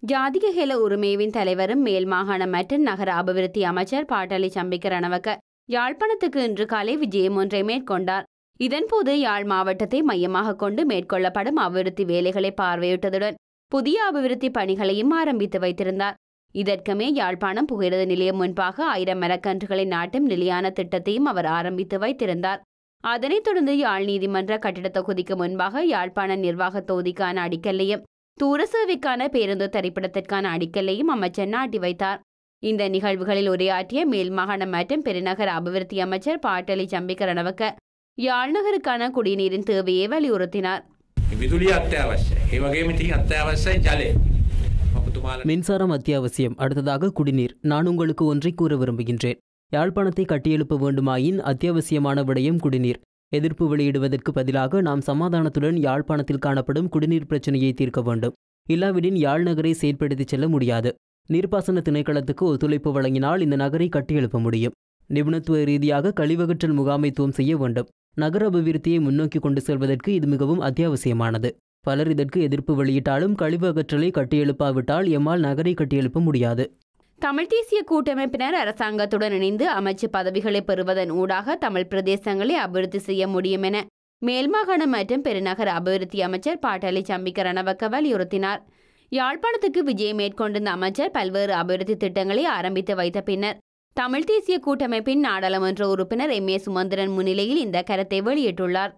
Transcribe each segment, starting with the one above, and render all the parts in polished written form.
ஜாதிக ஹெல உரிமைவின் தலைவரும் மேல் மாகாண மற்றும் நகர அபிவிருத்தி அமைச்சர் பாட்டாளி சம்பிக்க ரணவக்க யாழ்ப்பாணத்துக்கு இன்று காலை விஜயம் ஒன்றை மேற்கொண்டார். இதன்போது யாழ் மாவட்டத்தை மையமாக கொண்டு மேற்கொள்ளப்படும் அபிவிருத்தி வேலைகளை பார்வையிட்டதுடன் புதிய அபிவிருத்தி பணிகளையும் ஆரம்பித்து வைத்திருந்தார். இதற்குமே யாழ்ப்பாணம் புகையிரத நிலையம் முன்பாக 1000 மரக்கன்றுகளை நாட்டும் நிலையான திட்டத்தையும் அவர் ஆரம்பித்து வைத்திருந்தார். அதனைத் தொடர்ந்து யாழ் நீதிமன்ற கட்டிட தொகுதிக்கு முன்பாக யாழ்ப்பாண நிர்வாக தொகுதிக்கான அடிக்கல்லையும் தூர சேவைக்கான பேருந்து தரிப்பிடத்திற்கான அடிக்கல்லையும் அமைச்சர் நாட்டி வைத்தார். இந்த நிகழ்வுகளில் உரையாற்றிய மேல் மாகாண மற்றும் பெருநகர அபிவிருத்தி அமைச்சர் பாட்டாளி சம்பிக்க ரணவக்க யாழ் நகருக்கான குடிநீரின் தேவையை வலியுறுத்தினார். மின்சாரம் அத்தியாவசியம். அடுத்ததாக குடிநீர். நான் உங்களுக்கு ஒன்றை கூற விரும்புகின்றேன். யாழ்ப்பாணத்தை கட்டியெழுப்ப வேண்டுமாயின் அத்தியாவசியமான விடயம் குடிநீர். எதிர்ப்பு வெளியிடுவதற்கு பதிலாக நாம் சமாதானத்துடன் யாழ்ப்பாணத்தில் காணப்படும் குடிநீர் பிரச்சினையை தீர்க்க வேண்டும். இல்லாவிடின் யாழ் நகரை செயற்படுத்தி செல்ல முடியாது. நீர்ப்பாசன திணைக்களத்துக்கு ஒத்துழைப்பு வழங்கினால் இந்த நகரை கட்டியெழுப்ப முடியும். நிபுணத்துவ ரீதியாக கழிவகற்றல் முகாமைத்துவம் செய்ய வேண்டும். நகர அபிவிருத்தியை முன்னோக்கி கொண்டு செல்வதற்கு இது மிகவும் அத்தியாவசியமானது. பலர் இதற்கு எதிர்ப்பு வெளியிட்டாலும் கழிவு அகற்றலை கட்டியெழுப்பாவிட்டால் எம்மால் நகரை கட்டியெழுப்ப முடியாது. தமிழ் தேசிய கூட்டமைப்பினர் அரசாங்கத்துடன் இணைந்து அமைச்சு பதவிகளை பெறுவதன் ஊடாக தமிழ் பிரதேசங்களை அபிவிருத்தி செய்ய முடியும் என மேல்மாகாண மற்றும் பெருநகர அபிவிருத்தி அமைச்சர் பாட்டாளி சம்பிக்க ரணவக்க வலியுறுத்தினார். யாழ்ப்பாணத்துக்கு விஜயம் மேற்கொண்டிருந்த அமைச்சர் பல்வேறு அபிவிருத்தி திட்டங்களை ஆரம்பித்து வைத்த பின்னர் தமிழ் தேசிய கூட்டமைப்பின் நாடாளுமன்ற உறுப்பினர் எம் ஏ சுமந்திரன் முன்னிலையில் இந்த கருத்தை வெளியிட்டுள்ளார்.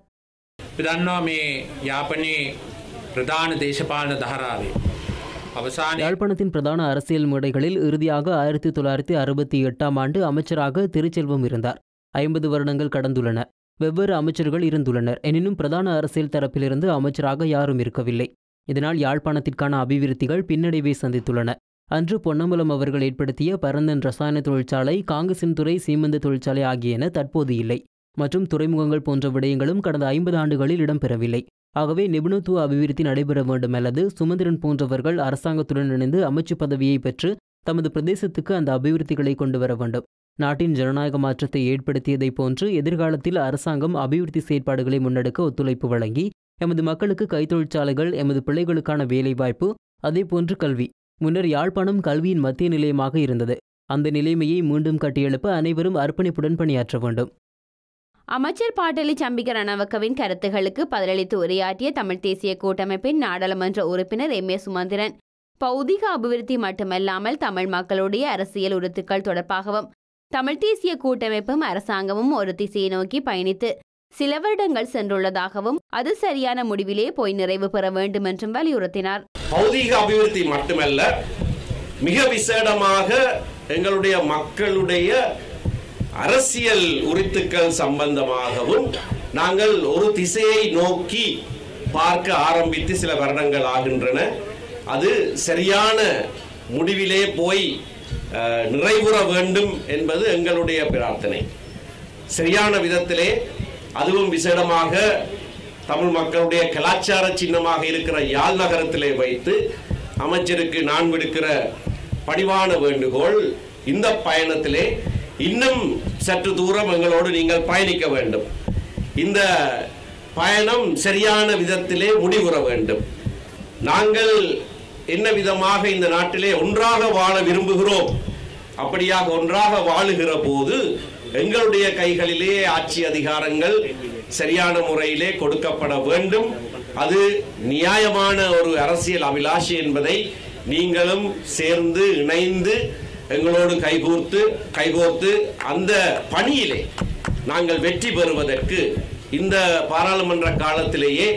யாழ்ப்பாணத்தின் பிரதான அரசியல் மேடைகளில் இறுதியாக 1968ஆம் ஆண்டு அமைச்சராக திருச்செல்வம் இருந்தார். 50 வருடங்கள் கடந்துள்ளன. வெவ்வேறு அமைச்சர்கள் இருந்துள்ளனர். எனினும் பிரதான அரசியல் தரப்பிலிருந்து அமைச்சராக யாரும் இருக்கவில்லை. இதனால் யாழ்ப்பாணத்திற்கான அபிவிருத்திகள் பின்னடைவை சந்தித்துள்ளன. அன்று பொன்னம்பலம் அவர்கள் ஏற்படுத்திய பரந்தன் ரசாயன தொழிற்சாலை, காங்கசின் துறை சீமந்த தொழிற்சாலை ஆகியன தற்போது இல்லை. மற்றும் துறைமுகங்கள் போன்ற விடயங்களும் கடந்த 50 ஆண்டுகளில் இடம்பெறவில்லை. ஆகவே நிபுணத்துவ அபிவிருத்தி நடைபெற வேண்டும் அல்லது சுமந்திரன் போன்றவர்கள் அரசாங்கத்துடன் இணைந்து அமைச்சு பதவியை பெற்று தமது பிரதேசத்துக்கு அந்த அபிவிருத்திகளை கொண்டு வர வேண்டும். நாட்டின் ஜனநாயக மாற்றத்தை ஏற்படுத்தியதை போன்று எதிர்காலத்தில் அரசாங்கம் அபிவிருத்தி செயற்பாடுகளை முன்னெடுக்க ஒத்துழைப்பு வழங்கி எமது மக்களுக்கு கைத்தொழிற்சாலைகள், எமது பிள்ளைகளுக்கான வேலைவாய்ப்பு, அதேபோன்று கல்வி. முன்னர் யாழ்ப்பாணம் கல்வியின் மத்திய நிலையமாக இருந்தது. அந்த நிலைமையை மீண்டும் கட்டியெழுப்ப அனைவரும் அர்ப்பணிப்புடன் பணியாற்ற வேண்டும். அமைச்சர் பாட்டாளி சம்பிக்க ரணவக்கவின் கருத்துகளுக்கு பதிலளித்து உரையாற்றிய தமிழ் தேசிய கூட்டமைப்பின் நாடாளுமன்ற உறுப்பினர் எம் ஏ சுமந்திரன் பௌதிக அபிவிருத்தி மட்டுமல்லாமல் தமிழ் மக்களுடைய அரசியல் உறுத்துக்கள் தொடர்பாகவும் தமிழ் தேசிய கூட்டமைப்பும் அரசாங்கமும் ஒரு திசையை நோக்கி பயணித்து சில வருடங்கள் சென்றுள்ளதாகவும் அது சரியான முடிவிலே போய் நிறைவு பெற வேண்டும் என்றும் வலியுறுத்தினார். பௌதிக அபிவிருத்தி மட்டுமல்ல, மிக விசேடமாக எங்களுடைய மக்களுடைய அரசியல் உரித்துக்கள் சம்பந்தமாகவும் நாங்கள் ஒரு திசையை நோக்கி பார்க்க ஆரம்பித்து சில வருடங்கள் ஆகின்றன. அது சரியான முடிவிலே போய் நிறைவுற வேண்டும் என்பது எங்களுடைய பிரார்த்தனை. சரியான விதத்திலே, அதுவும் விசேடமாக தமிழ் மக்களுடைய கலாச்சார சின்னமாக இருக்கிற யாழ் நகரத்திலே வைத்து அமைச்சருக்கு நான் விடுக்கிற பணிவான வேண்டுகோள், இந்த பயணத்திலே இன்னும் சற்று தூரம் எங்களோடு நீங்கள் பயணிக்க வேண்டும். இந்த பயணம் சரியான விதத்திலே முடிவுற வேண்டும். நாங்கள் என்ன விதமாக இந்த நாட்டிலே ஒன்றாக வாழ விரும்புகிறோம். அப்படியாக ஒன்றாக வாழுகிற போது எங்களுடைய கைகளிலே ஆட்சி அதிகாரங்கள் சரியான முறையிலே கொடுக்கப்பட வேண்டும். அது நியாயமான ஒரு அரசியல் அபிலாஷை என்பதை நீங்களும் சேர்ந்து இணைந்து எங்களோடு கைகோர்த்து அந்த பணியிலே நாங்கள் வெற்றி பெறுவதற்கு இந்த பாராளுமன்ற காலத்திலேயே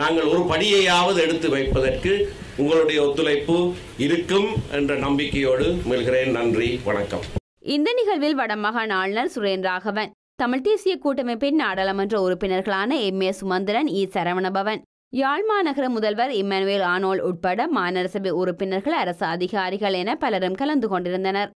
நாங்கள் ஒரு படியையாவது எடுத்து வைப்பதற்கு உங்களுடைய ஒத்துழைப்பு இருக்கும் என்ற நம்பிக்கையோடு மீள்கிறேன். நன்றி, வணக்கம். இந்த நிகழ்வில் வடமாகாண ஆளுநர் சுரேன் ராகவன், தமிழ் தேசிய கூட்டமைப்பின் நாடாளுமன்ற உறுப்பினர்களான எம் ஏ சுமந்திரன், இ சரவணபவன், யாழ் மாநகர முதல்வர் இம்மானுவேல் ஆனோல் உட்பட மாநகர சபை உறுப்பினர்கள், அரசு அதிகாரிகள் என பலரும் கலந்து கொண்டிருந்தனர்.